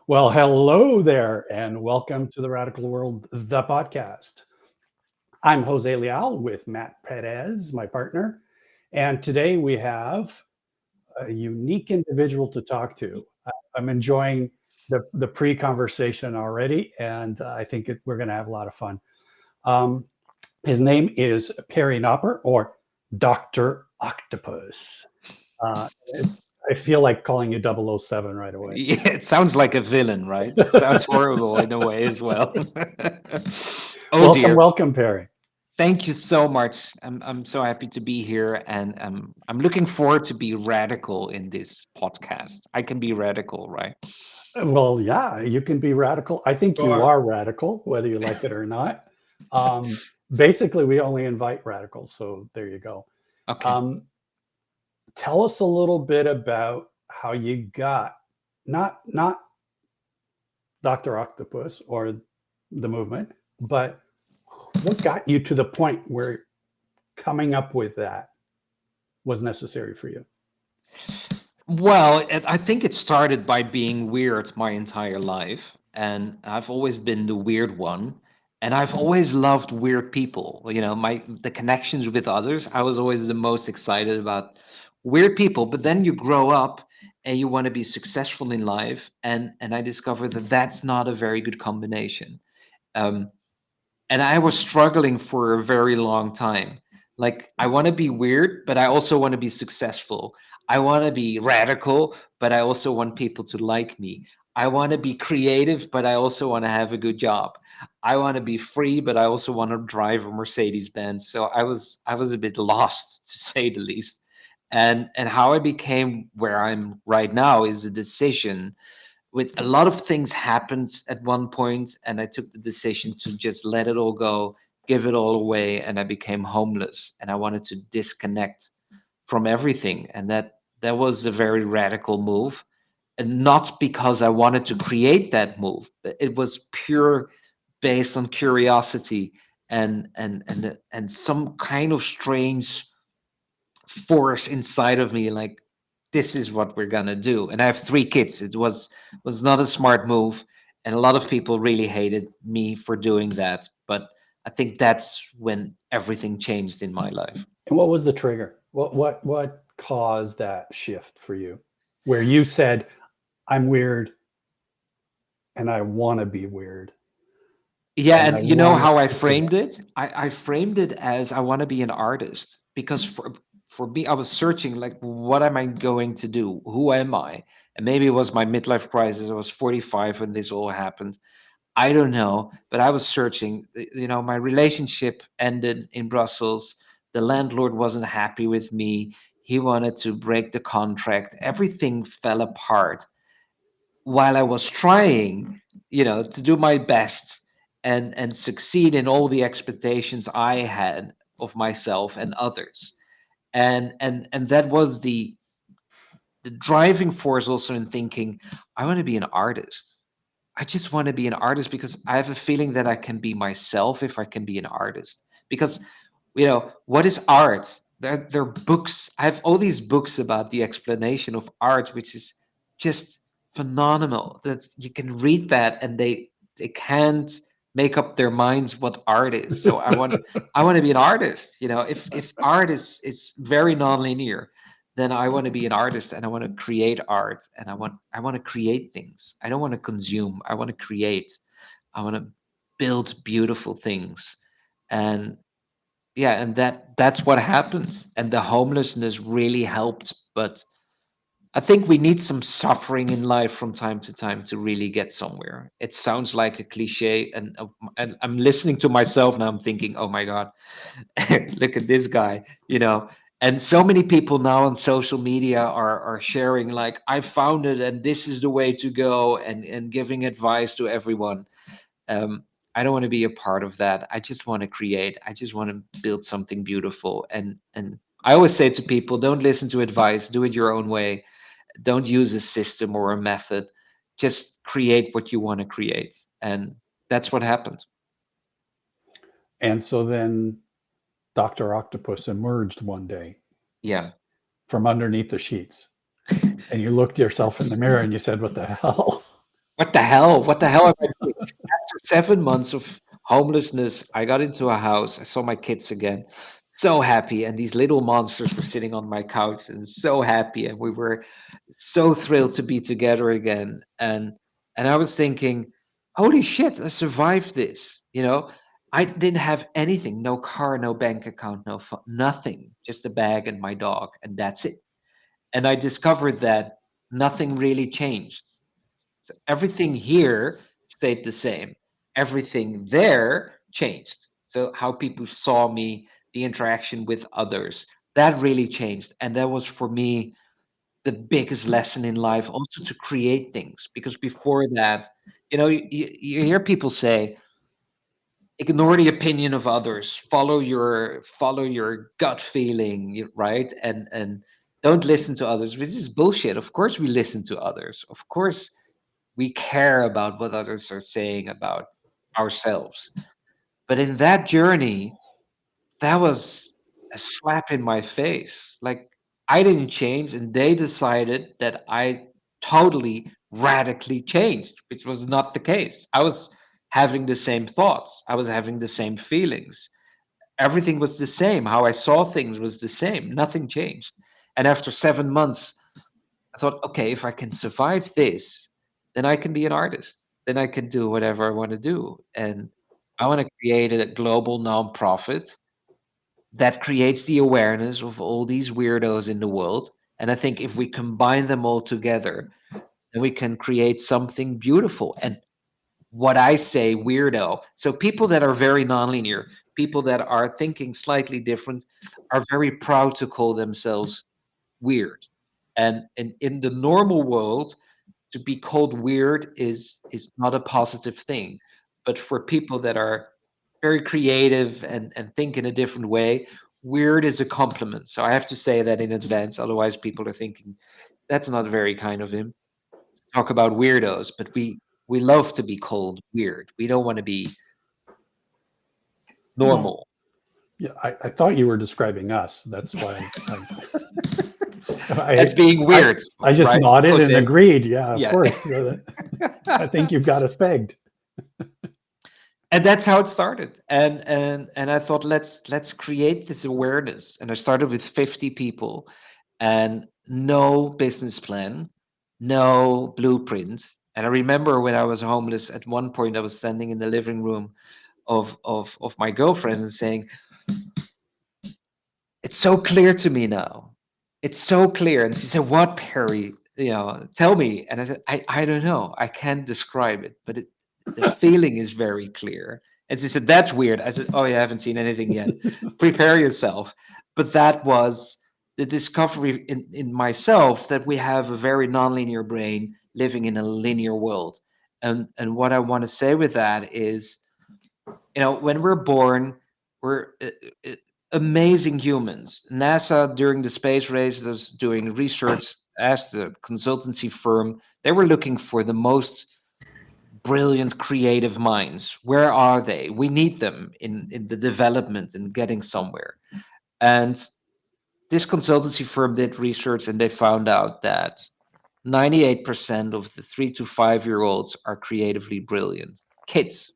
Well, hello there, and welcome to the Radical World, the podcast. I'm Jose Leal with Matt Perez, my partner, and today we have a unique individual to talk to. I'm enjoying the pre-conversation already, and I think we're going to have a lot of fun. Um, his name is Perry Nopper, or Dr. Octopus. Uh, I feel like calling you 007 right away. Yeah, it sounds like a villain, right? It sounds horrible in a way as well. Oh Welcome, dear. welcome, Perry. Thank you so much. I'm so happy to be here, and I'm looking forward to be radical in this podcast. I can be radical, right? Well, yeah, you can be radical. I think you Sure. are radical, whether you like it or not. Um, Basically, we only invite radicals, so there you go. Okay. Um, Tell us a little bit about how you got not Dr. Octopus or the movement, but what got you to the point where coming up with that was necessary for you. Well, I think it started by being weird my entire life, and I've always been the weird one, and I've always loved weird people. My the connections with others. I was always the most excited about weird people. But then you grow up and you want to be successful in life, and I discovered that that's not a very good combination. Um, and I was struggling for a very long time. Like, I want to be weird, but I also want to be successful. I want to be radical, but I also want people to like me. I want to be creative, but I also want to have a good job. I want to be free, but I also want to drive a Mercedes Benz. So I was a bit lost, to say the least. And how I became where I'm right now is a decision. With a lot of things happened at one point, and I took the decision to just let it all go, give it all away, and I became homeless, and I wanted to disconnect from everything. And that was a very radical move, and not because I wanted to create that move, but it was pure based on curiosity and some kind of strange force inside of me, like, this is what we're gonna do. And I have three kids. It was not a smart move, and a lot of people really hated me for doing that, but I think that's when everything changed in my life. And what was the trigger? What caused that shift for you, where you said, "I'm weird, and I want to be weird, Yeah, and I and you know want to how I stick to framed that." it? I framed it as I want to be an artist, because for me, I was searching, like, what am I going to do? Who am I? And maybe it was my midlife crisis. I was 45 when this all happened. I don't know, but I was searching. My relationship ended in Brussels. The landlord wasn't happy with me. He wanted to break the contract. Everything fell apart while I was trying, to do my best and succeed in all the expectations I had of myself and others. And that was the driving force also in thinking, I want to be an artist. I just want to be an artist because I have a feeling that I can be myself if I can be an artist. Because, what is art? There are books. I have all these books about the explanation of art, which is just phenomenal. That you can read that and they can't make up their minds what art is. So I want to be an artist. If art is very nonlinear, then I want to be an artist, and I want to create art, and I want to create things. I don't want to consume. I want to create. I want to build beautiful things. And yeah, and that's what happens. And the homelessness really helped, but I think we need some suffering in life from time to time to really get somewhere. It sounds like a cliche, and I'm listening to myself now. I'm thinking, oh my god, look at this guy, and so many people now on social media are sharing, like, I found it and this is the way to go, and giving advice to everyone. um I don't want to be a part of that. I just want to create. I just want to build something beautiful. And I always say to people, don't listen to advice, do it your own way. Don't use a system or a method. Just create what you want to create. And that's what happened. And so then Dr. Octopus emerged one day Yeah. from underneath the sheets, and you looked yourself in the mirror and you said, "What the hell?" What the hell? What the hell am I doing? After 7 months of homelessness, I got into a house. I saw my kids again. So happy. And these little monsters were sitting on my couch and so happy. And we were so thrilled to be together again. And I was thinking, holy shit, I survived this. I didn't have anything, no car, no bank account, no phone, nothing, just a bag and my dog, and that's it. And I discovered that nothing really changed. So everything here stayed the same. Everything there changed. So how people saw me, the interaction with others, that really changed. And that was for me the biggest lesson in life, also to create things. Because before that, you hear people say, ignore the opinion of others, follow your gut feeling, right? And don't listen to others. This is bullshit. Of course we listen to others. Of course we care about what others are saying about ourselves. But in that journey, that was a slap in my face. Like, I didn't change, and they decided that I totally radically changed, which was not the case. I was having the same thoughts, I was having the same feelings. Everything was the same. How I saw things was the same. Nothing changed. And after 7 months, I thought, okay, if I can survive this, then I can be an artist. Then I can do whatever I want to do. And I want to create a global nonprofit that creates the awareness of all these weirdos in the world. And I think if we combine them all together, then we can create something beautiful. And what I say, weirdo. So people that are very nonlinear, people that are thinking slightly different, are very proud to call themselves weird. And in the normal world, to be called weird is not a positive thing. But for people that are very creative and think in a different way, weird is a compliment. So I have to say that in advance, otherwise people are thinking that's not very kind of him to talk about weirdos. But we love to be called weird. We don't want to be Well, normal. yeah, I thought you were describing us. That's why As I, being I, weird, I just right, nodded and Jose? agreed. Yeah, of Yeah. course. I think you've got us pegged. And that's how it started. And I thought, let's create this awareness. And I started with 50 people, and no business plan, no blueprint. And I remember when I was homeless, at one point I was standing in the living room of my girlfriend and saying, it's so clear to me now. It's so clear. And she said, what, Perry? Tell me. And I said, I don't know. I can't describe it, but the feeling is very clear. And she said, that's weird. I said, oh, you haven't seen anything yet. Prepare yourself. But that was the discovery in myself, that we have a very nonlinear brain living in a linear world. And what I want to say with that is, when we're born, we're uh, amazing humans. NASA, during the space race, was doing research, asked the consultancy firm, they were looking for the most brilliant creative minds. Where are they? We need them in the development and getting somewhere. And this consultancy firm did research, and they found out that 98% of the 3 to 5 year olds are creatively brilliant kids.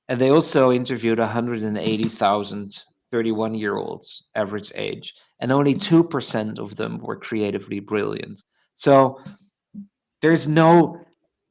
And they also interviewed 180,000 31-year-olds average age, and only 2% of them were creatively brilliant. So there's no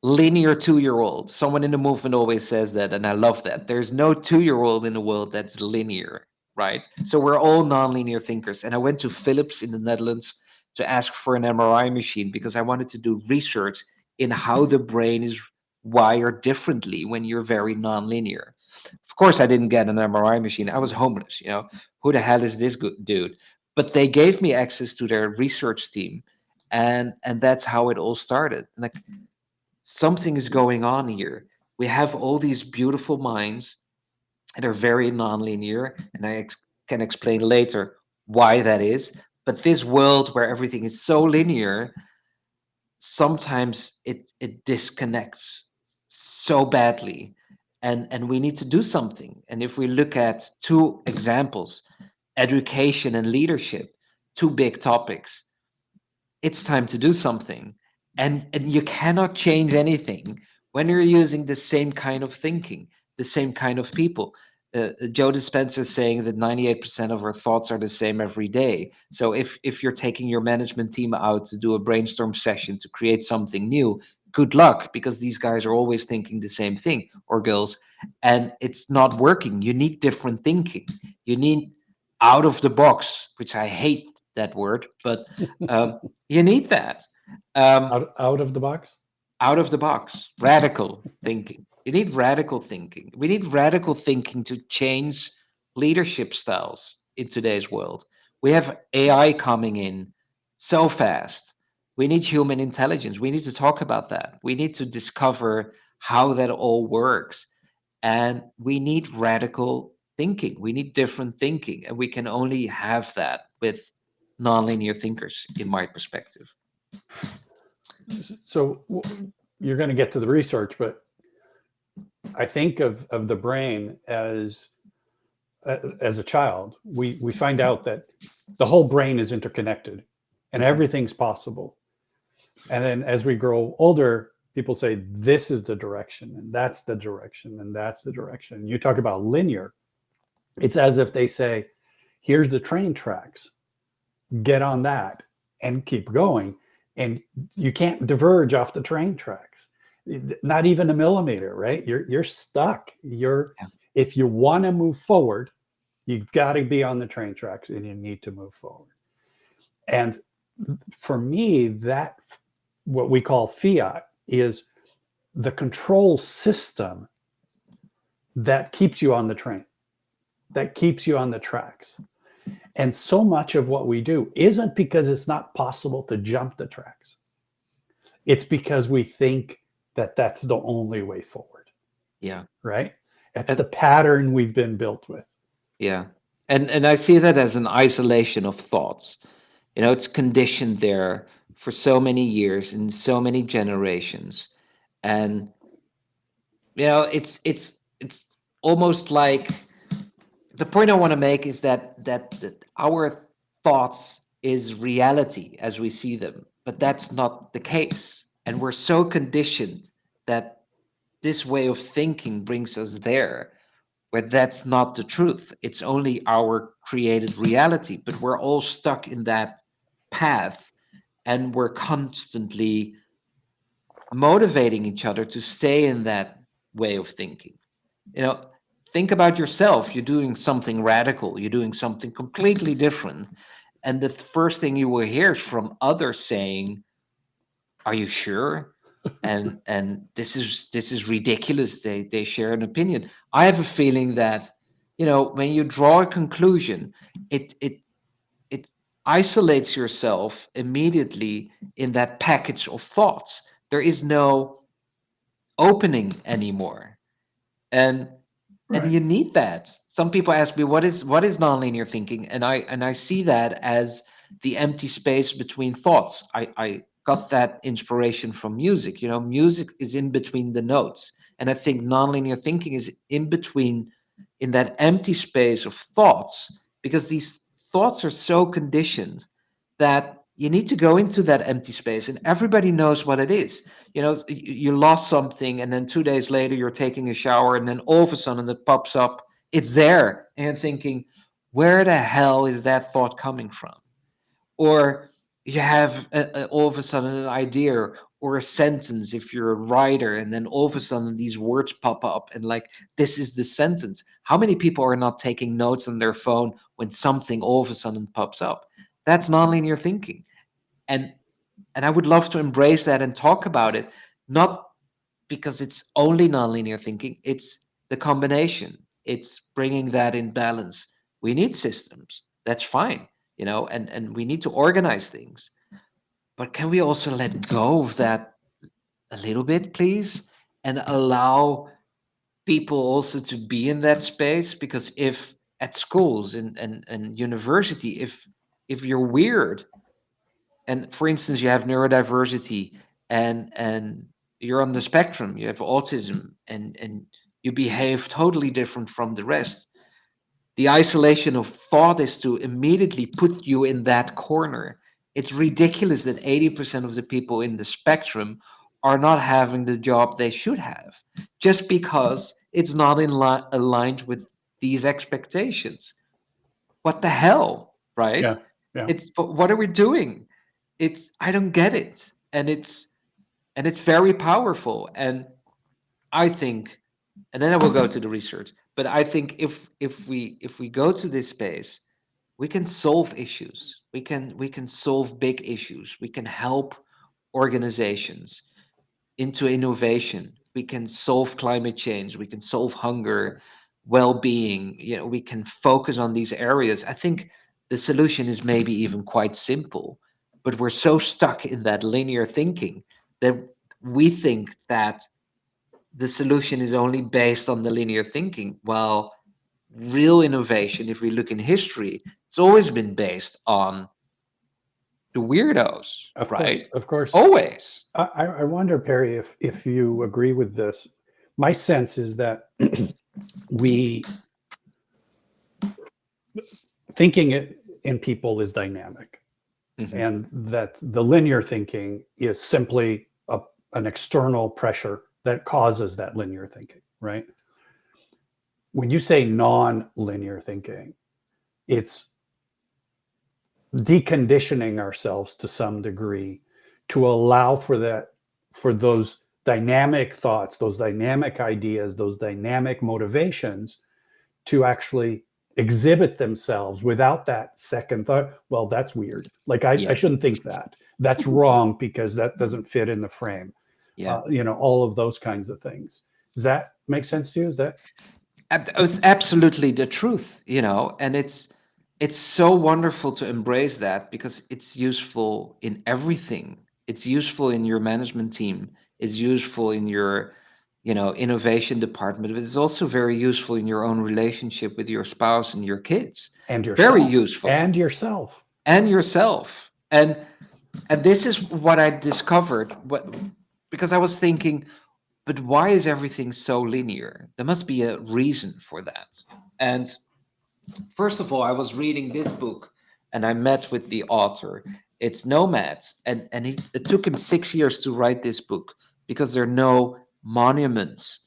linear 2-year-old. Someone in the movement always says that, and I love that. There's no 2-year-old in the world that's linear, right? So we're all nonlinear thinkers. And I went to Philips in the Netherlands to ask for an MRI machine because I wanted to do research in how the brain is wired differently when you're very nonlinear. Of course, I didn't get an MRI machine. I was homeless. Who the hell is this dude? But they gave me access to their research team, and that's how it all started. Like, something is going on here. We have all these beautiful minds, and they're very nonlinear, and I can explain later why that is. But this world where everything is so linear, sometimes it disconnects so badly, and we need to do something. And if we look at two examples, education and leadership, two big topics, it's time to do something. And you cannot change anything when you're using the same kind of thinking, the same kind of people. Joe Dispenza is saying that 98% of our thoughts are the same every day. So if you're taking your management team out to do a brainstorm session to create something new, good luck, because these guys are always thinking the same thing, or girls, and it's not working. You need different thinking. You need out of the box, which I hate that word, but you need that. Um, Out of the box. Out of the box, radical thinking. You need radical thinking. We need radical thinking to change leadership styles in today's world. We have AI coming in so fast. We need human intelligence. We need to talk about that. We need to discover how that all works. And we need radical thinking. We need different thinking. And we can only have that with nonlinear thinkers, in my perspective. So you're going to get to the research, but I think of the brain as a child. We find out that the whole brain is interconnected, and Mhm. everything's possible. And then as we grow older, people say this is the direction, and that's the direction, and that's the direction. You talk about linear. It's as if they say, here's the train tracks, get on that and keep going. And you can't diverge off the train tracks, not even a millimeter, right? You're stuck. Yeah. If you want to move forward, you've got to be on the train tracks and you need to move forward. And for me, that what we call fiat is the control system that keeps you on the train, that keeps you on the tracks. And so much of what we do isn't because it's not possible to jump the tracks. It's because we think that that's the only way forward, Yeah. right? That's the And pattern we've been built with. yeah. And I see that as an isolation of thoughts. It's conditioned there for so many years and so many generations. And it's almost like the point I want to make is that our thoughts is reality as we see them, but that's not the case. And we're so conditioned that this way of thinking brings us there, where that's not the truth. It's only our created reality, but we're all stuck in that path, and we're constantly motivating each other to stay in that way of thinking. You know, think about yourself. You're doing something radical, you're doing something completely different. And the first thing you will hear is from others saying, are you sure? And this is ridiculous. They share an opinion. I have a feeling that, when you draw a conclusion, it isolates yourself immediately in that package of thoughts. There is no opening anymore. And and Right. you need that. Some people ask me, what is nonlinear thinking, and I see that as the empty space between thoughts. I got that inspiration from music. Music is in between the notes, and I think nonlinear thinking is in between, in that empty space of thoughts, because these thoughts are so conditioned that you need to go into that empty space, and everybody knows what it is. You lost something, and then 2 days later you're taking a shower, and then all of a sudden it pops up. It's there, and you're thinking, where the hell is that thought coming from? Or you have all of a sudden an idea or a sentence if you're a writer, and then all of a sudden these words pop up, and like, this is the sentence. How many people are not taking notes on their phone when something all of a sudden pops up? That's nonlinear thinking. And and I would love to embrace that and talk about it, not because it's only nonlinear thinking. It's the combination. It's bringing that in balance. We need systems. That's fine, and we need to organize things. But can we also let go of that a little bit, please, and allow people also to be in that space? Because if at schools and university, if you're weird, and for instance you have neurodiversity, and you're on the spectrum, you have autism, and you behave totally different from the rest, the isolation of thought is to immediately put you in that corner. It's ridiculous that 80% of the people in the spectrum are not having the job they should have just because it's not aligned with these expectations. What the hell, right? Yeah. Yeah. It's but what are we doing? It's I don't get it, and it's very powerful. And I think, and then I will go to the research. But I think if we go to this space, we can solve issues. We can solve big issues. We can help organizations into innovation. We can solve climate change. We can solve hunger, well-being. We can focus on these areas. I think the solution is maybe even quite simple, but we're so stuck in that linear thinking that we think that the solution is only based on the linear thinking. Well, real innovation, if we look in history, it's always been based on the weirdos, Of course. right? Of course. Always. I wonder, Perry, if you agree with this. My sense is that we thinking it in people is dynamic, Mhm. and that the linear thinking is simply an external pressure that causes that linear thinking, right? When you say non-linear thinking, it's deconditioning ourselves to some degree to allow for that, for those dynamic thoughts, those dynamic ideas, those dynamic motivations to actually exhibit themselves without that second thought. Well, that's weird. Like I Yeah, shouldn't think that. That's wrong because that doesn't fit in the frame. yeah. All of those kinds of things. Does that make sense to you? Is that It's absolutely the truth, and it's so wonderful to embrace that because it's useful in everything. It's useful in your management team. It's useful in your, innovation department. But it's also very useful in your own relationship with your spouse and your kids. and Very yourself useful. and yourself? And yourself. And this is what I discovered. Because I was thinking, but why is everything so linear? There must be a reason for that. And first of all, I was reading this book and I met with the author. It's Nomads, and it took him 6 years to write this book because there are no monuments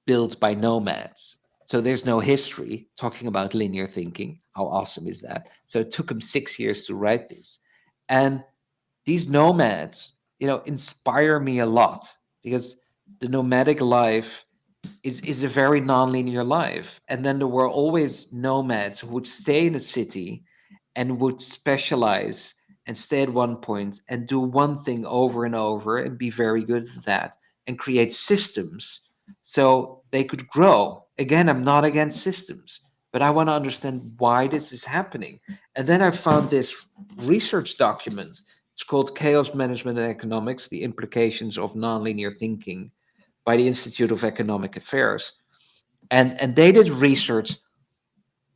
built by nomads. So there's no history talking about linear thinking. How awesome is that? So it took him 6 years to write this. And these nomads, inspire me a lot because the nomadic life is a very non-linear life. And then there were always nomads who would stay in a city and would specialize and stay at one point and do one thing over and over and be very good at that and create systems so they could grow. Again, I'm not against systems, but I want to understand why this is happening. And then I found this research document. It's called Chaos Management and Economics: The Implications of Nonlinear Thinking by the Institute of Economic Affairs. And they did research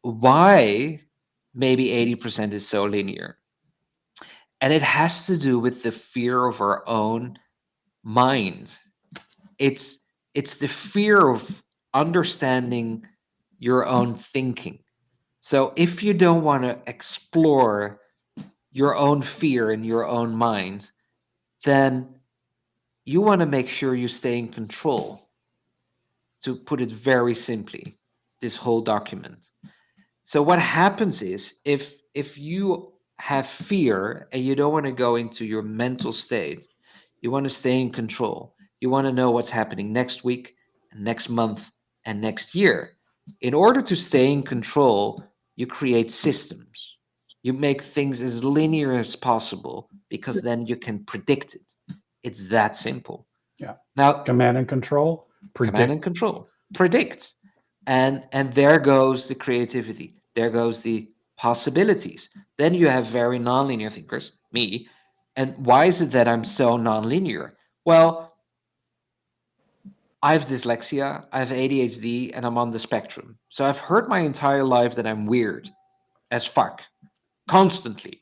why maybe 80% is so linear. And it has to do with the fear of our own mind. It's it's the fear of understanding your own thinking. So if you don't want to explore your own fear in your own mind, then you want to make sure you stay in control, to put it very simply, this whole document. So what happens is if you have fear and you don't want to go into your mental state, you want to stay in control. You want to know what's happening next week and next month and next year. In order to stay in control, you create systems. You make things as linear as possible because then you can predict it. It's that simple. Yeah. Now, Command and control, command and predict. control, predict. And there goes the creativity, there goes the possibilities. Then you have very nonlinear thinkers, me. And why is it that I'm so nonlinear? Well, I have dyslexia, I have ADHD, and I'm on the spectrum. So I've heard my entire life that I'm weird as fuck, constantly.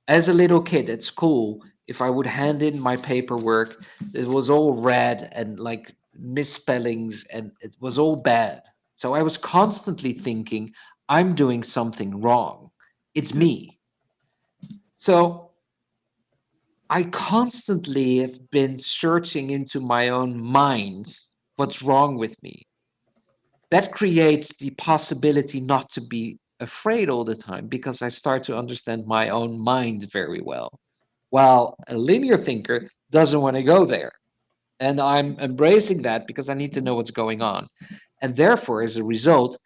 As a little kid at school, if I would hand in my paperwork, it was all red and like misspellings, and it was all bad. So I was constantly thinking, I'm doing something wrong. It's me. So I constantly have been searching into my own mind what's wrong with me. That creates the possibility not to be afraid all the time because I start to understand my own mind very well. While a linear thinker doesn't want to go there. And I'm embracing that because I need to know what's going on. And therefore, as a result,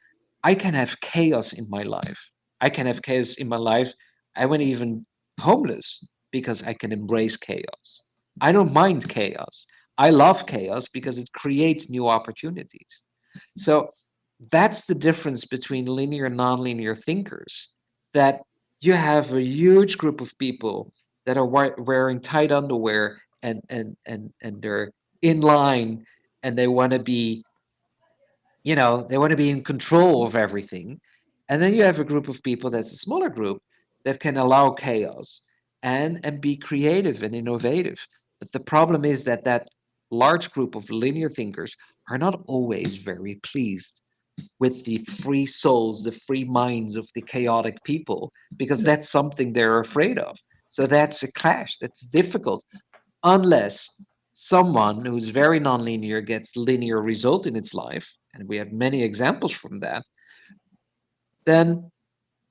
I can have chaos in my life. I can have chaos in my life. I went even homeless because I can embrace chaos. I don't mind chaos. I love chaos because it creates new opportunities. So that's the difference between linear and nonlinear thinkers. That you have a huge group of people that are wearing tight underwear and they're in line and they want to be, they want to be in control of everything. And then you have a group of people that's a smaller group that can allow chaos and be creative and innovative. But the problem is that that large group of linear thinkers are not always very pleased with the free souls, the free minds of the chaotic people, because that's something they're afraid of. So that's a clash. That's difficult unless someone who's very nonlinear gets linear result in its life, and we have many examples from that, then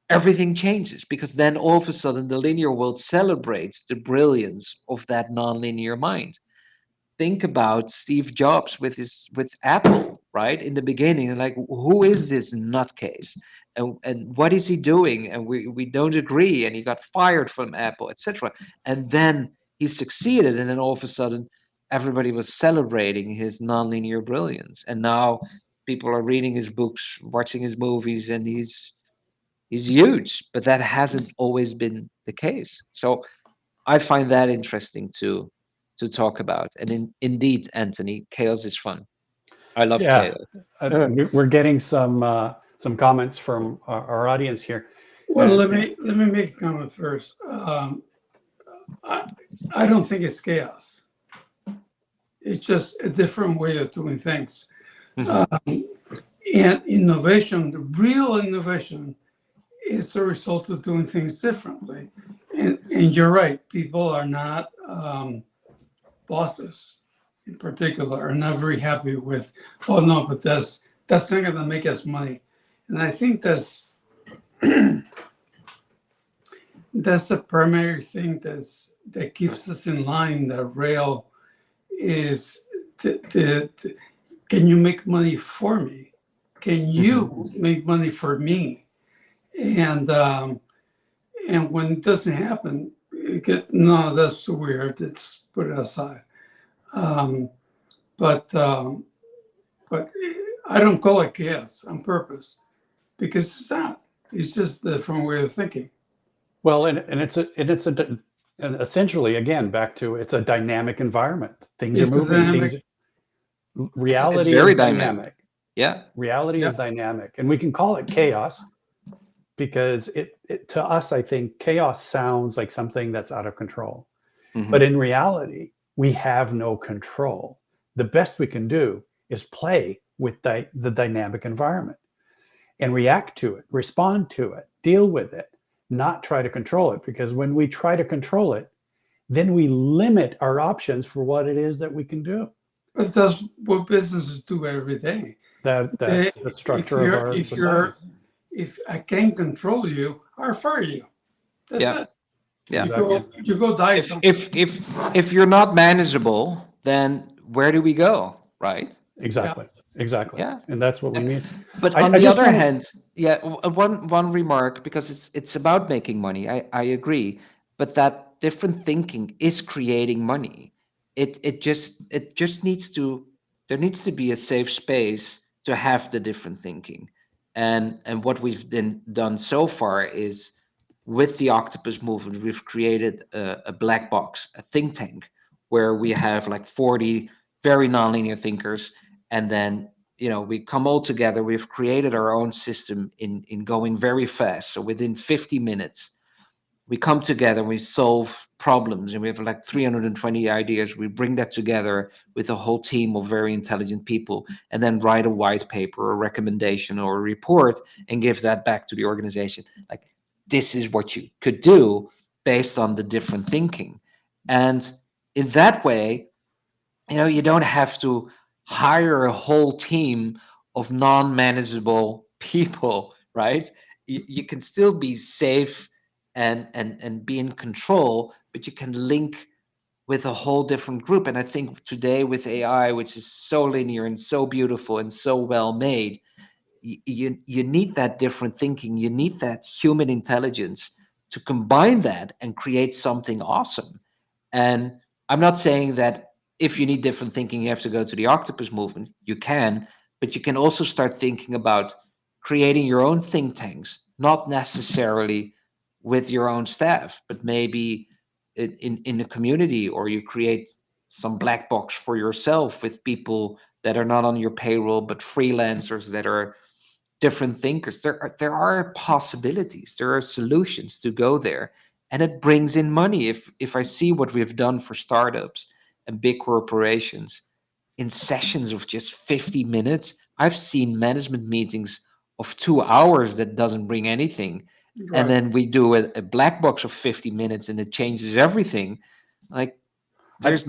everything changes because then all of a sudden the linear world celebrates the brilliance of that nonlinear mind. Think about Steve Jobs with Apple, right? In the beginning, like who is this nutcase, and what is he doing? And we don't agree, and he got fired from Apple, etc. And then he succeeded, and then all of a sudden, everybody was celebrating his nonlinear brilliance, and now people are reading his books, watching his movies, and he's huge. But that hasn't always been the case. So I find that interesting to talk about. And indeed, Anthony, chaos is fun. I love Yeah, chaos. we're getting some comments from our audience here. Well, let me make a comment first. I I don't think it's chaos. It's just a different way of doing things. Mhm. And innovation, the real innovation, is the result of doing things differently. And you're right. People are not bosses, in particular, are not very happy with. Oh no, but that's not going to make us money. And I think that's the primary thing that keeps us in line. That rail is can you make money for me? Can you make money for me? And when it doesn't happen, no, that's too weird. Let's put it aside. Um, but but I don't call it chaos on purpose because it's not. It's just a different way of thinking. Well, and essentially again back to it's a dynamic environment. Things are It's the moving. dynamic. It's Reality is very dynamic. dynamic. Yeah. Reality is Yeah. dynamic, and we can call it chaos because it to us, I think chaos sounds like something that's out of control. But Mhm. in reality, we have no control. The best we can do is play with the dynamic environment and react to it, respond to it, deal with it, not try to control it. Because when we try to control it, then we limit our options for what it is that we can do. But that's what businesses do every day. That's the If structure of you're our if you're society. if I can't control you, I'll fire you. That's Yeah. it. Yeah. Exactly. You go die If somewhere. if if if you're not manageable, then where do we go? Right? Yeah. Exactly. Exactly. Yeah. And that's what we mean. But I, on I the just other wanted, hand, yeah, one remark because it's about making money. I agree, but that different thinking is creating money. It just needs to there needs to be a safe space to have the different thinking, and what we've been done so far is with the Octopus movement, we've created a black box, a think tank, where we have like 40 very nonlinear thinkers, and then we come all together. We've created our own system in going very fast. So within 50 minutes we come together, we solve problems, and we have like 320 ideas. We bring that together with a whole team of very intelligent people, and then write a white paper, a recommendation, or a report, and give that back to the organization. Like, this is what you could do based on the different thinking. And in that way, you don't have to hire a whole team of non-manageable people, right? You can still be safe and be in control, but you can link with a whole different group. And I think today with AI, which is so linear and so beautiful and so well made, you need that different thinking. You need that human intelligence to combine that and create something awesome. And I'm not saying that if you need different thinking, you have to go to the octopus movement. You can, but you can also start thinking about creating your own think tanks, not necessarily with your own staff, but maybe in a community, or you create some black box for yourself with people that are not on your payroll, but freelancers that are different thinkers. There are possibilities, there are solutions to go there, and it brings in money. If I see what we've done for startups and big corporations in sessions of just 50 minutes, I've seen management meetings of 2 hours that doesn't bring anything, and Right. then we do a black box of 50 minutes and it changes everything. Like, I'd, there's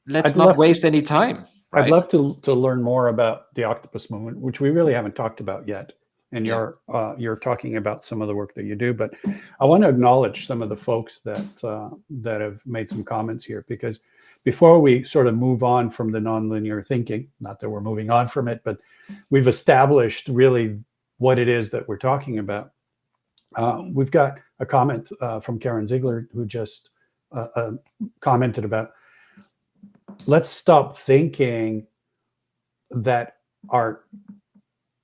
let's I'd not love to. waste any time, I'd right? love to learn more about the octopus movement, which we really haven't talked about yet. And Yeah. you're talking about some of the work that you do, but I want to acknowledge some of the folks that have made some comments here, because before we sort of move on from the nonlinear thinking, not that we're moving on from it, but we've established really what it is that we're talking about. We've got a comment from Karen Ziegler, who just commented about, let's stop thinking that our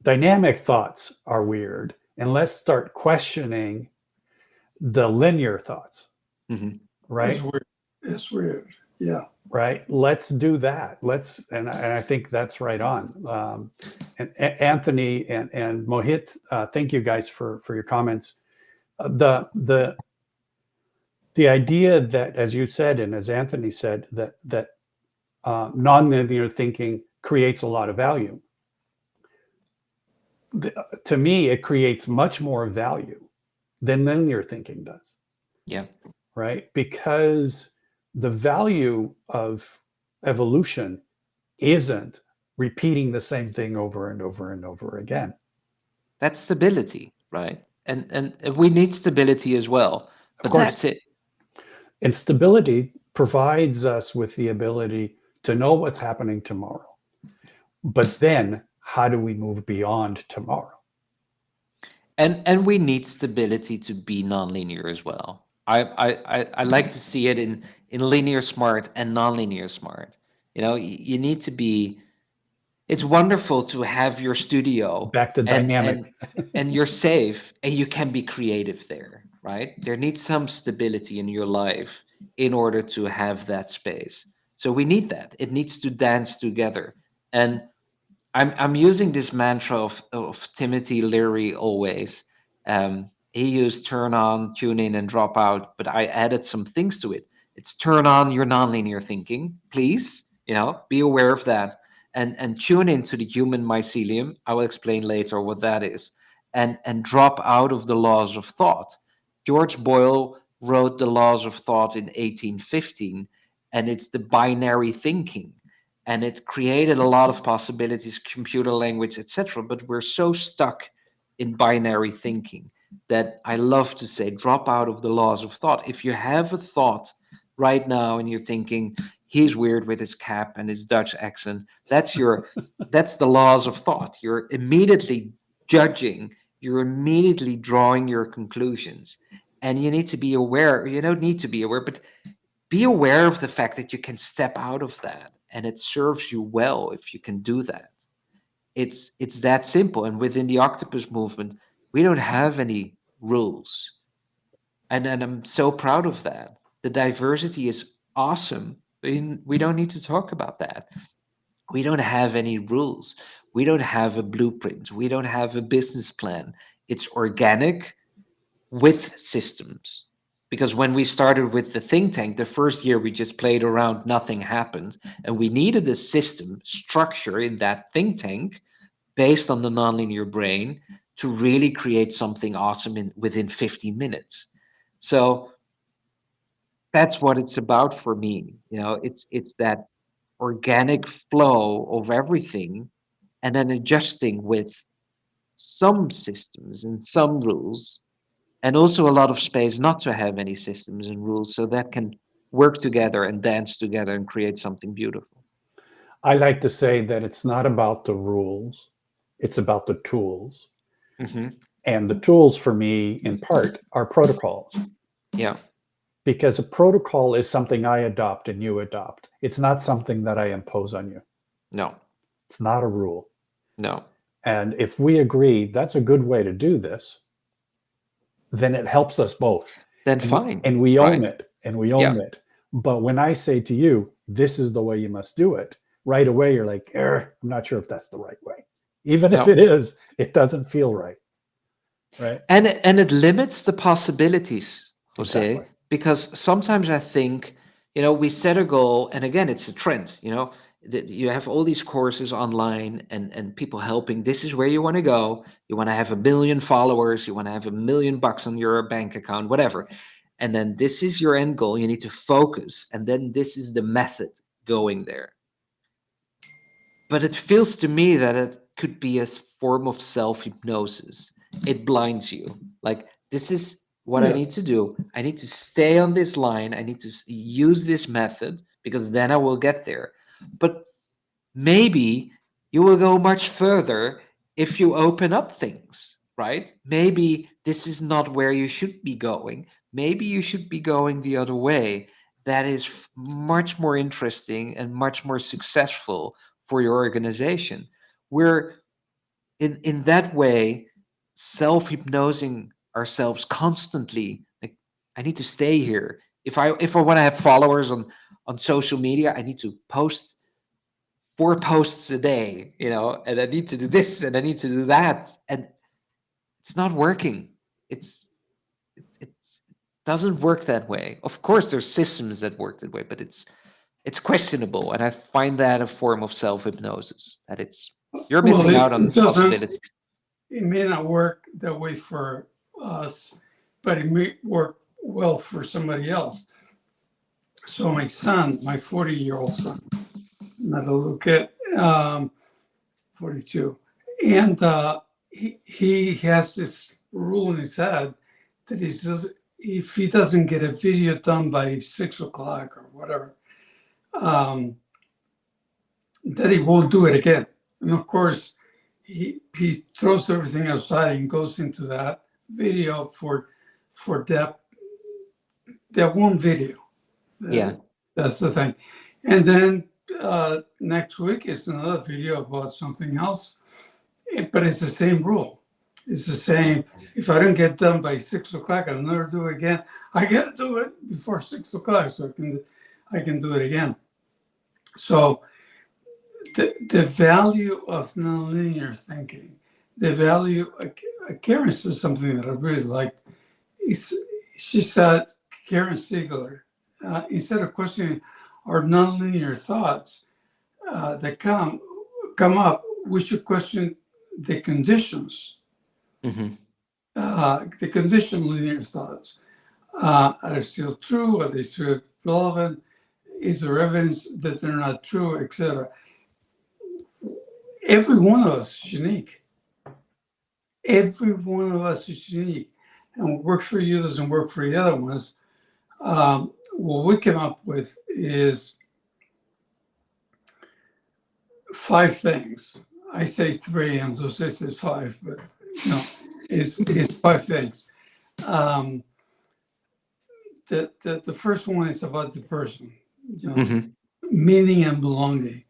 dynamic thoughts are weird, and let's start questioning the linear thoughts. Hmm. It's Right. weird. It's weird. Yeah. Right, let's do that. And I think that's right on. And Anthony and Mohit, thank you guys for your comments. The idea that, as you said, and as Anthony said, that nonlinear thinking creates a lot of value. To me, it creates much more value than linear thinking does. Yeah. Right? Because the value of evolution isn't repeating the same thing over and over and over again. That's stability, right? And we need stability as well, Of but course, that's it. and stability provides us with the ability to know what's happening tomorrow. But then, how do we move beyond tomorrow? And we need stability to be nonlinear as well. I like to see it in linear smart and nonlinear smart. You need to be. It's wonderful to have your studio, Back to and dynamic. and you're safe and you can be creative there, right? There needs some stability in your life in order to have that space. So we need that. It needs to dance together. And I'm using this mantra of Timothy Leary always. He used turn on, tune in, and drop out, but I added some things to it. It's turn on your nonlinear thinking, please. Be aware of that, and tune into the human mycelium. I will explain later what that is, and drop out of the laws of thought. George Boyle wrote the laws of thought in 1815, and it's the binary thinking, and it created a lot of possibilities, computer language, etc. But we're so stuck in binary thinking that I love to say, drop out of the laws of thought. If you have a thought right now and you're thinking, he's weird with his cap and his Dutch accent, that's the laws of thought. You're immediately judging, you're immediately drawing your conclusions. And you need to be aware, you don't need to be aware, but be aware of the fact that you can step out of that, and it serves you well if you can do that. It's that simple. And within the octopus movement, we don't have any rules, and I'm so proud of that. The diversity is awesome. We don't need to talk about that. We don't have any rules. We don't have a blueprint. We don't have a business plan. It's organic with systems. Because when we started with the think tank, the first year we just played around, nothing happened. And we needed a system structure in that think tank based on the nonlinear brain to really create something awesome within 15 minutes. So that's what it's about for me. It's that organic flow of everything, and then adjusting with some systems and some rules, and also a lot of space not to have any systems and rules, so that can work together and dance together and create something beautiful. I like to say that it's not about the rules, it's about the tools. Hmm. And the tools for me, in part, are protocols, Yeah. because a protocol is something I adopt and you adopt. It's not something that I impose on you. No. It's not a rule. No. And if we agree that's a good way to do this, then it helps us both. Then And, fine. and we Right. own it. And we Yeah. own it. But when I say to you, this is the way you must do it, right away you're like, I'm not sure if that's the right way. Even if No. it is, it doesn't feel right. Right? And it limits the possibilities, Jose, Exactly. because sometimes I think, we set a goal, and again, it's a trend. That you have all these courses online, and people helping. This is where you want to go. You want to have 1 million followers. You want to have $1 million on your bank account, whatever. And then this is your end goal. You need to focus, and then this is the method going there. But it feels to me that it could be a form of self-hypnosis. It blinds you. Like, this is what I Yeah. need to do. I need to stay on this line. I need to use this method, because then I will get there. But maybe you will go much further if you open up things, right? Maybe this is not where you should be going. Maybe you should be going the other way. That is much more interesting and much more successful for your organization. We're in that way self-hypnosing ourselves constantly. Like, I need to stay here. If I want to have followers on social media, I need to post 4 posts a day, and I need to do this and I need to do that. And it's not working. It doesn't work that way. Of course, there's systems that work that way, but it's questionable. And I find that a form of self-hypnosis, that you're Well, missing out it on doesn't. possibilities. It may not work that way for us, but it may work well for somebody else. So my son, my 40-year-old son, not a little kid, 42, and he has this rule in his head that he says if he doesn't get a video done by 6 o'clock or whatever, that he won't do it again. And of course, he throws everything aside and goes into that video for that one video. Yeah. That's the thing. And then next week is another video about something else, but it's the same rule. It's the same. If I don't get done by 6 o'clock, I'll never do it again. I got to do it before 6 o'clock so I can do it again. So the value of nonlinear thinking, the value, Karen says something that I really liked. She said, Karen Siegler, instead of questioning our nonlinear thoughts that come up, we should question the conditions, Hmm. the conditioned linear thoughts. Are they still true? Are they still relevant? Is there evidence that they're not true, etc.? Every one of us is unique. Every one of us is unique. And what works for you doesn't work for the other ones. What we came up with is 5 things. I say 3, and Jose says 5, but no, it's 5 things. The first one is about the person, Hmm. meaning and belonging.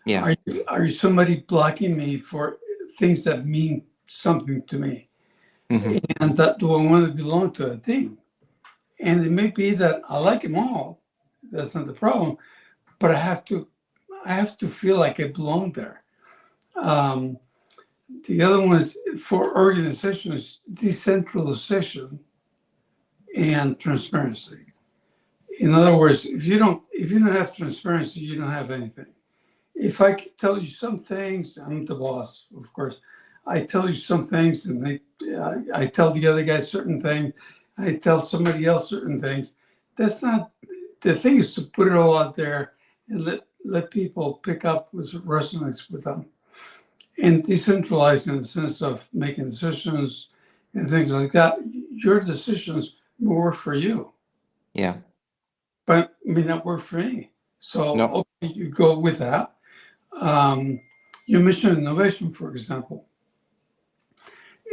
Yeah. Are you somebody blocking me for things that mean something to me? Hmm. And that do I want to belong to a team? And it may be that I like them all. That's not the problem, but I have to feel like I belong there. The other one is for organizations, decentralization and transparency. In other words, if you don't have transparency, you don't have anything. If I tell you some things, I'm the boss, of course. I tell you some things, and I tell the other guy certain things. I tell somebody else certain things. that's not the thing. Is to put it all out there and let people pick up what resonates with them, and decentralize in the sense of making decisions and things like that. Your decisions will work for you, Yeah. but may not work for me. So No. okay, you go with that. Um, your mission innovation, for example,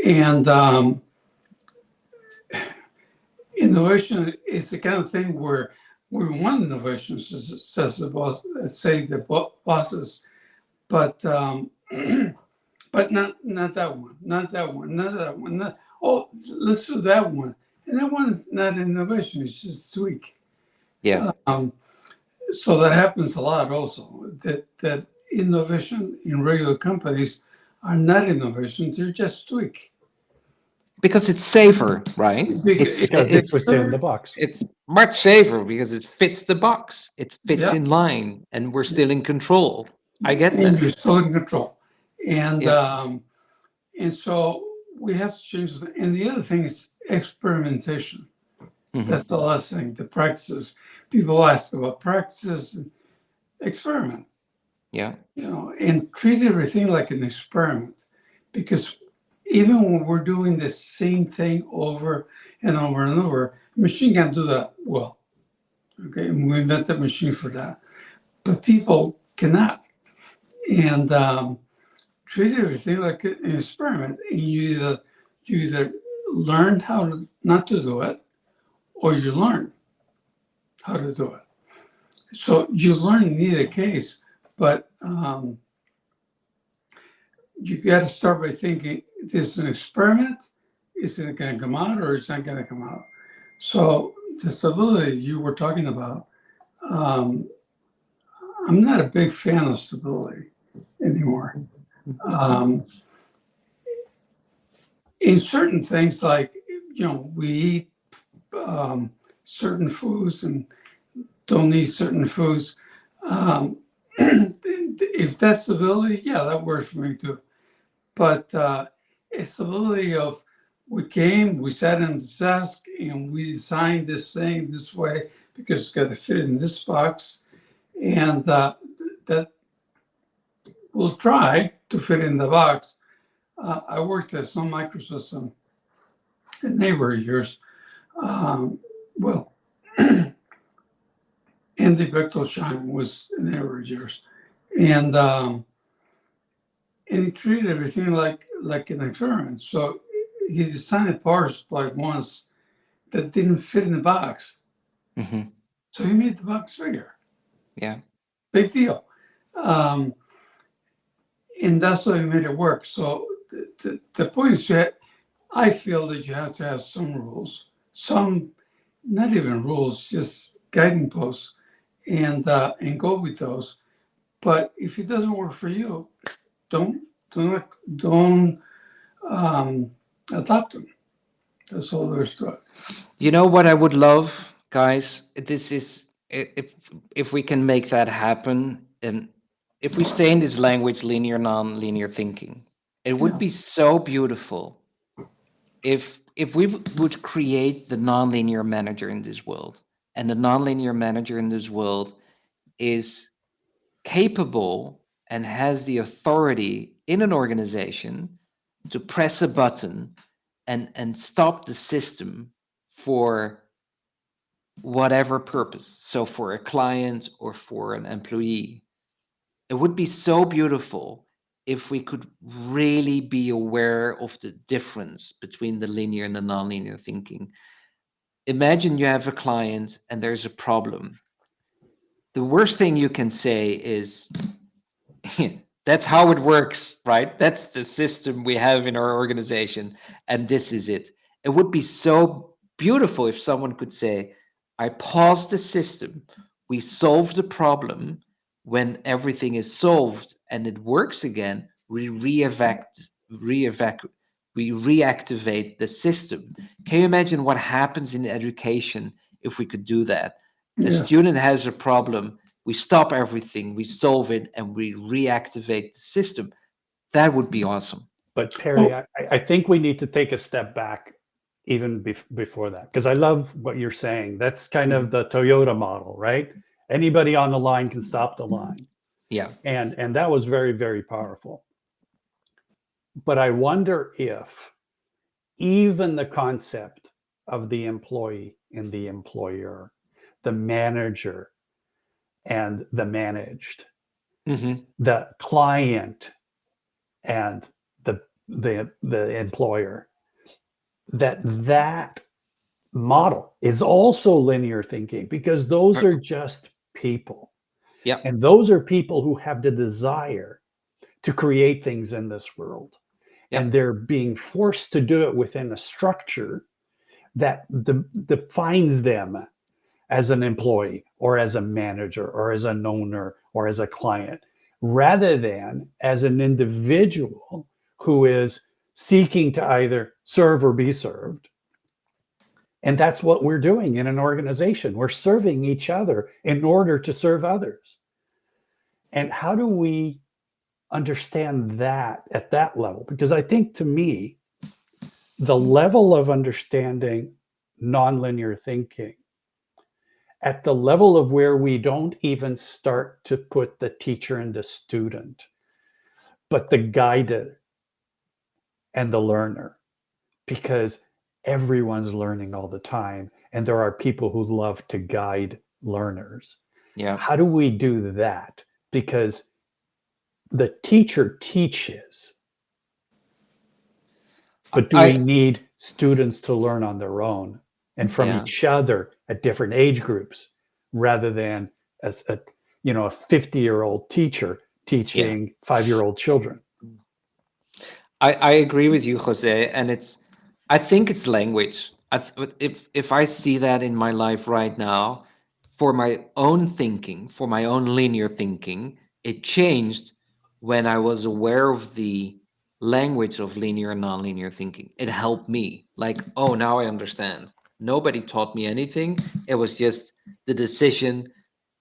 and innovation is the kind of thing where we want innovation, says the boss, say the bosses, but but not that one, not that one, not that one. Not, oh, let's do that one, and that one is not innovation; it's just tweak. Yeah. So that happens a lot, also. That innovation in regular companies are not innovations; they're just tweak. Because it's safer, right? Because because it's within the box. It's much safer because it fits the box. It fits yeah, in line, and we're still in control. I get and that. you're still in control. And Yeah. and so we have to change this. And the other thing is experimentation. Mhm. That's the last thing. The practices. People ask about practices. Experiment, Yeah. and treat everything like an experiment, because even when we're doing the same thing over and over and over, a machine can do that well. Okay, and we invent the machine for that, but people cannot. And treat everything like an experiment, and you either learn how to not to do it, or you learn how to do it. So you learn in either case, but you got to start by thinking: this is an experiment. Is it going to come out, or is it not going to come out? So the stability you were talking about, um, I'm not a big fan of stability anymore. Um, in certain things, like we eat certain foods and don't eat certain foods. Um, if that's stability, yeah, that works for me too. But it's stability of we sat in the desk and we designed this thing this way because it's got to fit in this box, and that will try to fit in the box. I worked at Sun Microsystem, a neighbor of yours. Well, Andy Bechtel Chime was a neighbor of yours, and he treated everything like an experiment. So he designed a power supply once that didn't fit in the box. Hmm. So he made the box bigger. Yeah. Big deal. Um, and that's how he made it work. So the point is that I feel that you have to have some rules, some not even rules, just guiding posts, and go with those. But if it doesn't work for you, don't don't adopt them. That's all there is to it. You know what I would love, guys? This is if we can make that happen, and if we stay in this language, linear, non-linear thinking, it would Yeah. be so beautiful if we would create the non-linear manager in this world, and the non-linear manager in this world is capable and has the authority in an organization to press a button and stop the system for whatever purpose. So for a client or for an employee, it would be so beautiful if we could really be aware of the difference between the linear and the nonlinear thinking. Imagine you have a client and there's a problem. The worst thing you can say is, that's how it works, right? That's the system we have in our organization, and this is it. It would be so beautiful if someone could say, I pause the system, we solve the problem. When everything is solved and it works again, we we reactivate the system. Can you imagine what happens in education if we could do that? A Yes. student has a problem, we stop everything, we solve it, and we reactivate the system. That would be awesome. But Perry, Well, I think we need to take a step back even before that, because I love what you're saying. That's kind of Mhm. the Toyota model, right? Anybody on the line can stop the line. Yeah. And that was very, very powerful. But I wonder if even the concept of the employee and the employer, the manager and the managed, Hmm. the client and the employer, that model is also linear thinking, because those are just people. Yeah. And those are people who have the desire to create things in this world. Yeah. And they're being forced to do it within a structure that defines them as an employee or as a manager or as an owner or as a client, rather than as an individual who is seeking to either serve or be served. And that's what we're doing in an organization. We're serving each other in order to serve others. And how do we understand that at that level? Because I think, to me, the level of understanding nonlinear thinking at the level of where we don't even start to put the teacher and the student, but the guide and the learner, because everyone's learning all the time. And there are people who love to guide learners. Yeah. How do we do that? Because the teacher teaches, but do we I need students to learn on their own and from Yeah. each other at different age groups, rather than as a 50-year-old teacher Yeah. teaching 5-year-old children? I agree with you, Jose, and I think it's language. If I see that in my life right now, for my own thinking, for my own linear thinking, it changed when I was aware of the language of linear and nonlinear thinking. It helped me. Like, oh, now I understand. Nobody taught me anything. It was just the decision.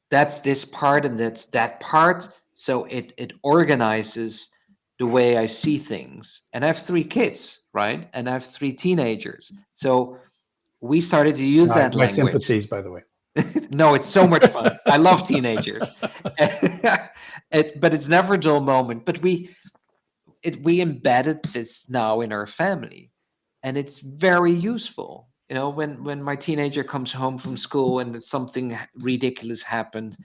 That's this part and that's that part. So it organizes the way I see things. And I have three kids, right? And I have three teenagers. So we started to use that My language. sympathies, by the way. No, it's so much fun. I love teenagers. But it's never a dull moment. But we embedded this now in our family, and it's very useful. When my teenager comes home from school and something ridiculous happened,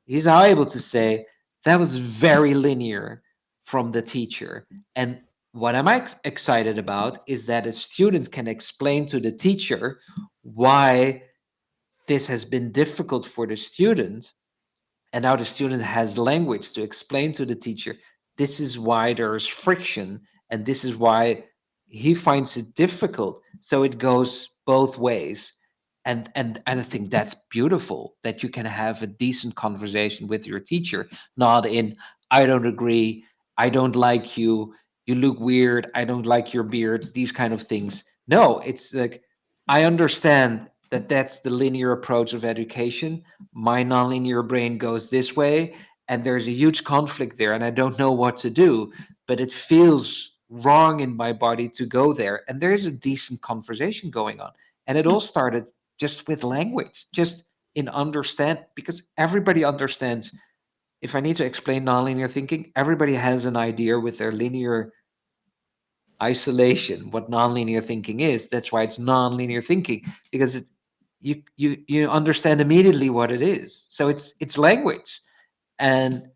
he's now able to say that was very linear from the teacher. And what I'm excited about is that a student can explain to the teacher why this has been difficult for the student, and now the student has language to explain to the teacher, this is why there's friction and this is why he finds it difficult. So it goes both ways. And I think that's beautiful, that you can have a decent conversation with your teacher, not in, I don't agree, I don't like you, you look weird, I don't like your beard, these kind of things. No, it's like, I understand that that's the linear approach of education. My nonlinear brain goes this way, and there's a huge conflict there, and I don't know what to do, but it feels wrong in my body to go there. And there's a decent conversation going on. And it all started just with language, just in understand, because everybody understands. If I need to explain nonlinear thinking, everybody has an idea with their linear isolation what nonlinear thinking is. That's why it's nonlinear thinking, because you understand immediately what it is. So it's language, and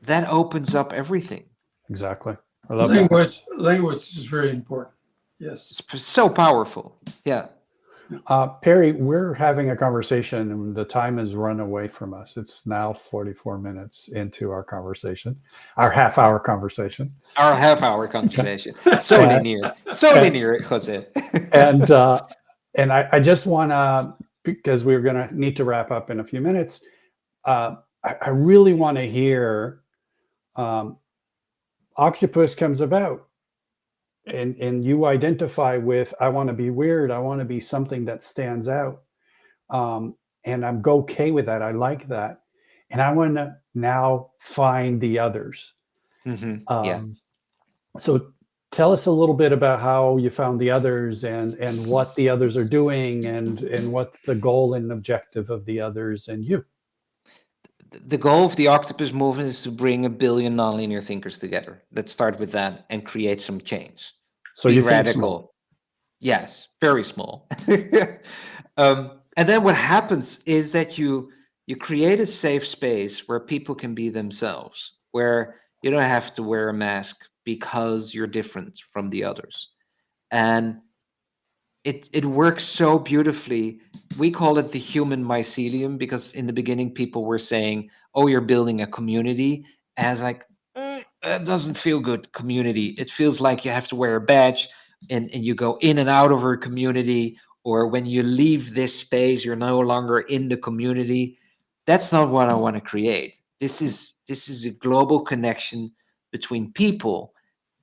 that opens up everything. Exactly. I love that. Language is very important. Yes. So powerful. Yeah. Perry, we're having a conversation and the time has run away from us. It's now 44 minutes into our conversation, our half-hour conversation. Our half-hour conversation. So And, linear. So linear, Jose. and I just want to, because we're going to need to wrap up in a few minutes, I really want to hear Octopus comes about, and you identify with, I want to be weird, I want to be something that stands out, and I'm okay with that. I like that, and I want to now find the others. Yeah. So tell us a little bit about how you found the others and what the others are doing and what's the goal and objective of the others and you. The goal of the Octopus movement is to bring 1 billion nonlinear thinkers together. Let's start with that and create some change. So Be you think small. radical. Yes, very small. And then what happens is that you create a safe space where people can be themselves, where you don't have to wear a mask because you're different from the others. And it works so beautifully. We call it the human mycelium because in the beginning people were saying, "Oh, you're building a community," as like, that doesn't feel good. Community. It feels like you have to wear a badge and you go in and out of our community, or when you leave this space, you're no longer in the community. That's not what I want to create. This is a global connection between people.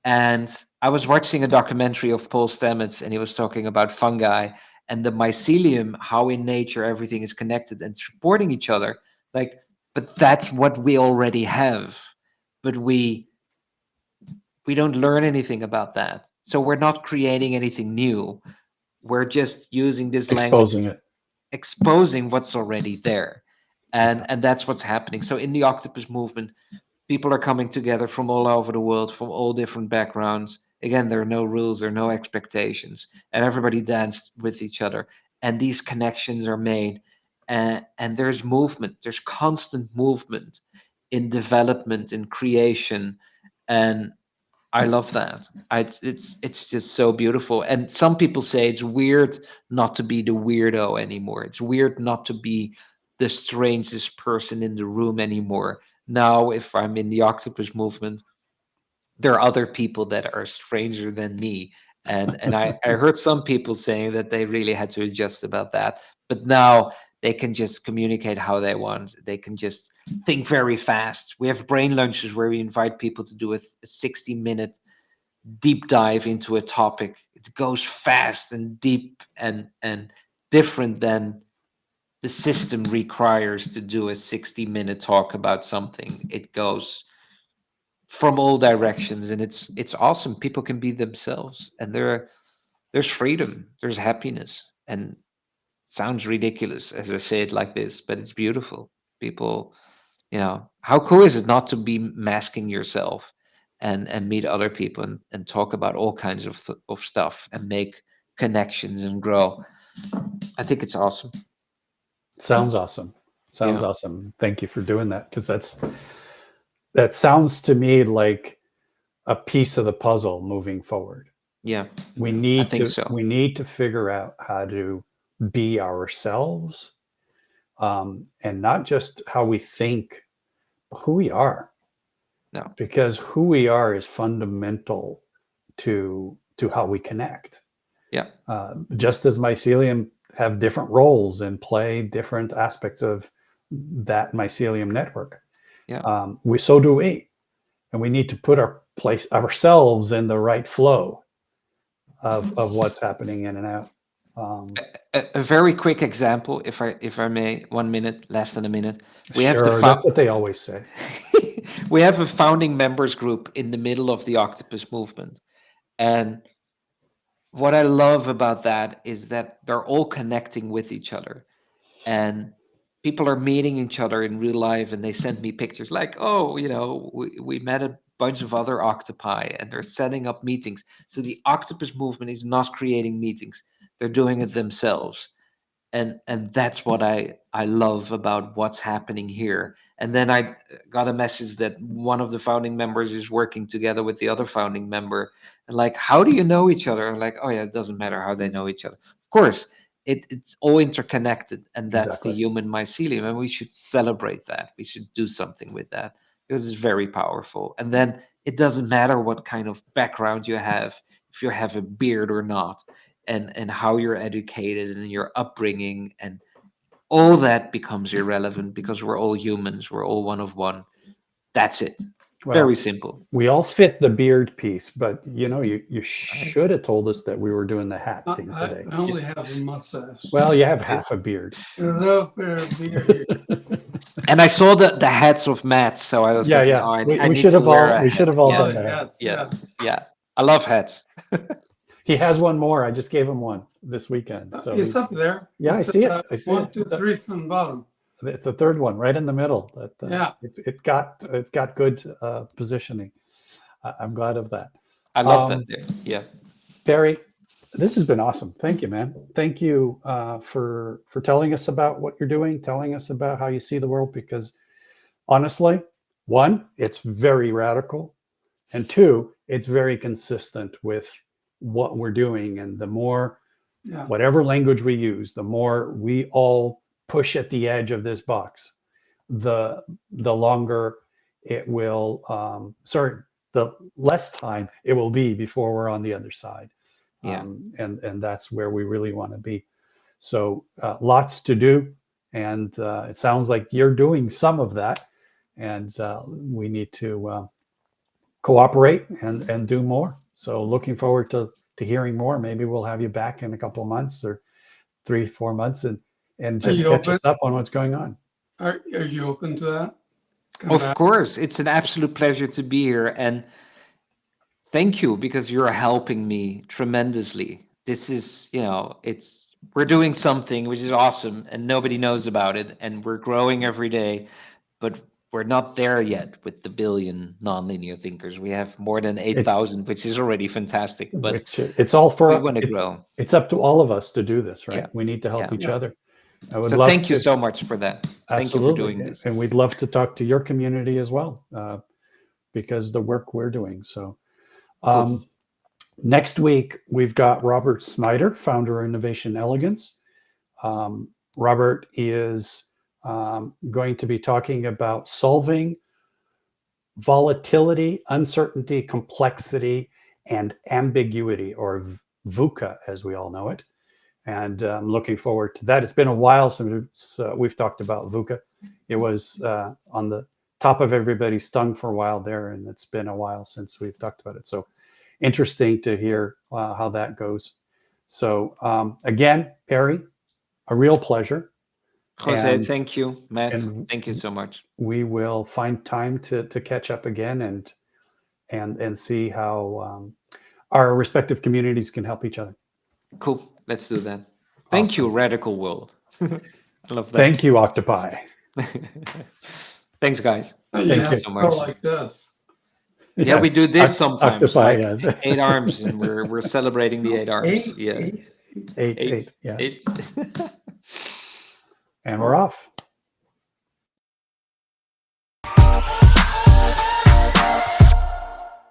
And I was watching a documentary of Paul Stamets, and he was talking about fungi and the mycelium, how in nature everything is connected and supporting each other. Like, but that's what we already have. But we don't learn anything about that. So we're not creating anything new. We're just using this language, Exposing it. exposing what's already there. And Exactly. that's what's happening. So in the Octopus movement, people are coming together from all over the world, from all different backgrounds. Again, there are no rules, there are no expectations, and everybody danced with each other. And these connections are made, and there's movement, there's constant movement in development, in creation, and I love that. It's just so beautiful. And some people say it's weird not to be the weirdo anymore. It's weird not to be the strangest person in the room anymore. Now, if I'm in the Octopus movement, there are other people that are stranger than me. And I heard some people saying that they really had to adjust about that. But now they can just communicate how they want. They can just think very fast. We have brain lunches where we invite people to do a 60-minute deep dive into a topic. It goes fast and deep and different than the system requires to do a 60-minute talk about something. It goes from all directions, and it's awesome. People can be themselves, and there's freedom, there's happiness. And it sounds ridiculous as I say it like this, but it's beautiful. People, how cool is it not to be masking yourself and meet other people and talk about all kinds of stuff and make connections and grow. I think it's awesome. Sounds awesome. Sounds Yeah. awesome. Thank you for doing that, because that sounds to me like a piece of the puzzle moving forward. Yeah, We I need think to so. we need to figure out how to be ourselves, and not just how we think, but who we are. No. Because who we are is fundamental to how we connect. Yeah. Just as mycelium have different roles and play different aspects of that mycelium network. Yeah. So do we, and we need to put ourselves in the right flow of what's happening in and out. A very quick example, if I may, 1 minute, less than a minute. We have Sure, that's what they always say. we have a founding members group in the middle of the Octopus movement. And what I love about that is that they're all connecting with each other. And people are meeting each other in real life, and they send me pictures like, oh, we met a bunch of other octopi, and they're setting up meetings. So the Octopus movement is not creating meetings, they're doing it themselves. And that's what I love about what's happening here. And then I got a message that one of the founding members is working together with the other founding member. And like, how do you know each other? I'm like, oh yeah, it doesn't matter how they know each other. Of course, it's all interconnected, and that's the Exactly. human mycelium. And we should celebrate that. We should do something with that because it's very powerful. And then it doesn't matter what kind of background you have, if you have a beard or not, and how you're educated and your upbringing, and all that becomes irrelevant because we're all humans, we're all one of one. That's it. Well, Very simple. we all fit the beard piece, but you should have told us that we were doing the hat thing I today. only have a mustache. Well, you have half a beard. A little bit of beard. And I saw the hats of Matt, so I was Yeah, thinking, yeah. oh, I We need should to have wear all a we hat. should have all Yeah, done Oh, the hat. hats, yeah, yeah. yeah. I love hats. He has one more. I just gave him one this weekend. So It's up there. yeah, I It's, see it. I see 1, it. 2, 3 from the bottom. It's the third one, right in the middle. That Yeah. it's got good positioning. I'm glad of that. I love that there. Yeah. Barry, this has been awesome. Thank you, man. Thank you for telling us about what you're doing, telling us about how you see the world. Because honestly, one, it's very radical, and two, it's very consistent with what we're doing. And the more, Yeah. whatever language we use, the more we all push at the edge of this box, the longer it will. The less time it will be before we're on the other side. Yeah. And that's where we really want to be. So lots to do, and it sounds like you're doing some of that, and we need to cooperate and do more. So looking forward to hearing more. Maybe we'll have you back in a couple of months or 3-4 months, and just you catch open? us up on what's going on. Are you open to that? Come Of back. course, it's an absolute pleasure to be here, and thank you, because you're helping me tremendously. This is, we're doing something which is awesome and nobody knows about it, and we're growing every day, but we're not there yet with the billion nonlinear thinkers. We have more than 8,000, which is already fantastic, but Which it's all we for want to grow. it's up to all of us to do this, right? Yeah. We need to help Yeah. each Yeah. other. I would So love thank you to- so much for that. Thank you for Absolutely. doing this. And we'd love to talk to your community as well, because the work we're doing. So Cool. next week, we've got Robert Snyder, founder of Innovation Elegance. Robert is going to be talking about solving volatility, uncertainty, complexity, and ambiguity, or VUCA, as we all know it. And I'm looking forward to that. It's been a while since we've talked about VUCA. It was on the top of everybody's tongue for a while there, and it's been a while since we've talked about it. So interesting to hear how that goes. So again, Perry, a real pleasure. Jose, And- thank you. Matt, and- thank you so much. We will find time to catch up again and see how our respective communities can help each other. Cool. Let's do that. Thank you, Radical World. I love that. Thank you, Octopi. Thanks, guys. You Thank have you to so go much. like this. Yeah, we do this sometimes, Octopi, like yes. 8 arms, and we're celebrating the 8 arms. Eight, Yeah, eight. Eight, yeah. eight. And we're off.